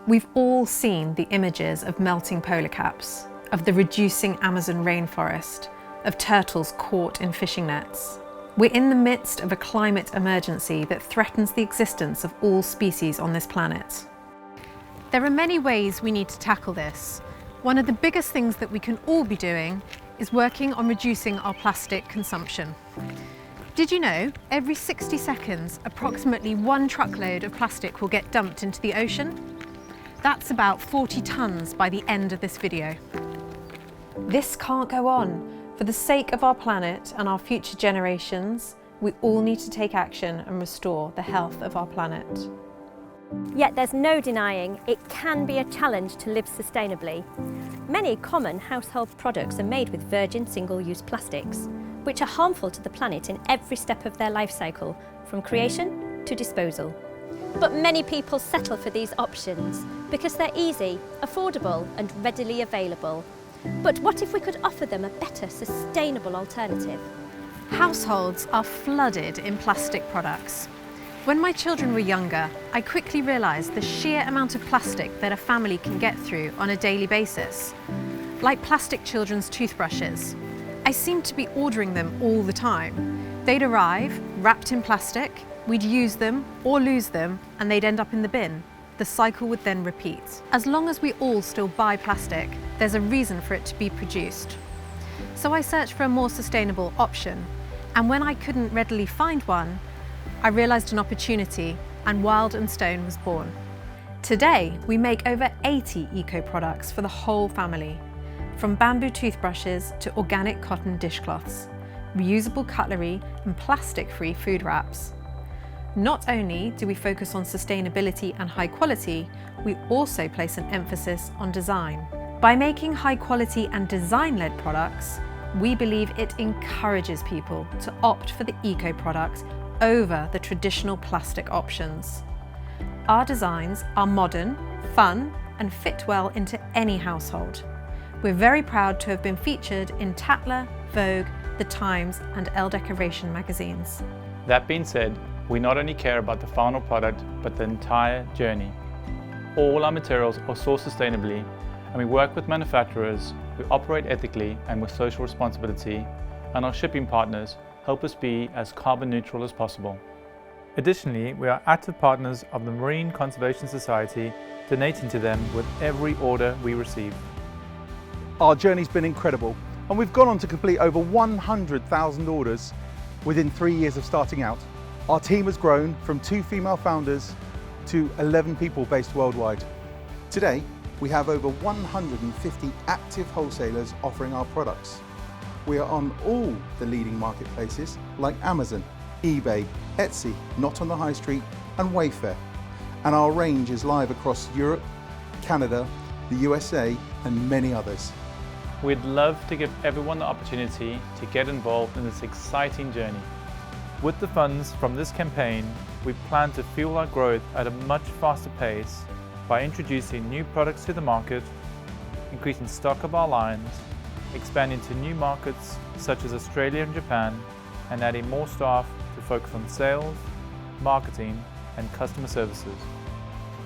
We've all seen the images of melting polar caps, of the reducing Amazon rainforest, of turtles caught in fishing nets. We're in the midst of a climate emergency that threatens the existence of all species on this planet. There are many ways we need to tackle this. One of the biggest things that we can all be doing is working on reducing our plastic consumption. Did you know every 60 seconds, approximately 1 truckload of plastic will get dumped into the ocean? That's about 40 tonnes by the end of this video. This can't go on. For the sake of our planet and our future generations, we all need to take action and restore the health of our planet. Yet there's no denying it can be a challenge to live sustainably. Many common household products are made with virgin single-use plastics, which are harmful to the planet in every step of their life cycle, from creation to disposal. But many people settle for these options because they're easy, affordable and readily available. But what if we could offer them a better, sustainable alternative? Households are flooded in plastic products. When my children were younger, I quickly realised the sheer amount of plastic that a family can get through on a daily basis. Like plastic children's toothbrushes. I seemed to be ordering them all the time. They'd arrive, wrapped in plastic, we'd use them or lose them, and they'd end up in the bin. The cycle would then repeat. As long as we all still buy plastic, there's a reason for it to be produced. So I searched for a more sustainable option, and when I couldn't readily find one, I realised an opportunity, and Wild & Stone was born. Today, we make over 80 eco-products for the whole family, from bamboo toothbrushes to organic cotton dishcloths, reusable cutlery and plastic-free food wraps. Not only do we focus on sustainability and high quality, we also place an emphasis on design. By making high quality and design-led products, we believe it encourages people to opt for the eco-products over the traditional plastic options. Our designs are modern, fun, and fit well into any household. We're very proud to have been featured in Tatler, Vogue, The Times, and Elle Decoration magazines. That being said, we not only care about the final product, but the entire journey. All our materials are sourced sustainably, and we work with manufacturers who operate ethically and with social responsibility, and our shipping partners help us be as carbon neutral as possible. Additionally, we are active partners of the Marine Conservation Society, donating to them with every order we receive. Our journey's been incredible, and we've gone on to complete over 100,000 orders within 3 years of starting out. Our team has grown from 2 female founders to 11 people based worldwide. Today, we have over 150 active wholesalers offering our products. We are on all the leading marketplaces like Amazon, eBay, Etsy, Not on the High Street and Wayfair. And our range is live across Europe, Canada, the USA and many others. We'd love to give everyone the opportunity to get involved in this exciting journey. With the funds from this campaign, we plan to fuel our growth at a much faster pace by introducing new products to the market, increasing stock of our lines, expanding to new markets such as Australia and Japan, and adding more staff to focus on sales, marketing, and customer services.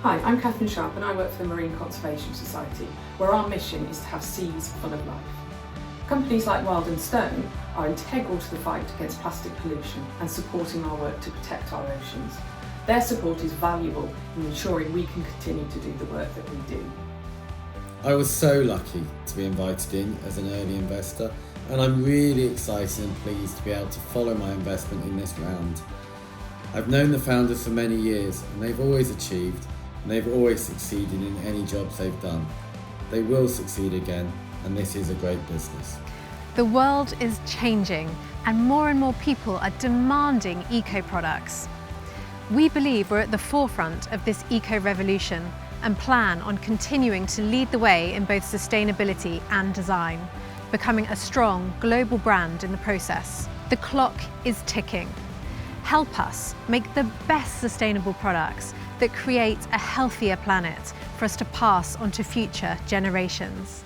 Hi, I'm Katharine Sharp and I work for the Marine Conservation Society, where our mission is to have seas full of life. Companies like Wild & Stone are integral to the fight against plastic pollution and supporting our work to protect our oceans. Their support is valuable in ensuring we can continue to do the work that we do. I was so lucky to be invited in as an early investor, and I'm really excited and pleased to be able to follow my investment in this round. I've known the founders for many years, and they've always achieved, and they've always succeeded in any jobs they've done. They will succeed again, and this is a great business. The world is changing, and more people are demanding eco-products. We believe we're at the forefront of this eco-revolution and plan on continuing to lead the way in both sustainability and design, becoming a strong global brand in the process. The clock is ticking. Help us make the best sustainable products that create a healthier planet for us to pass on to future generations.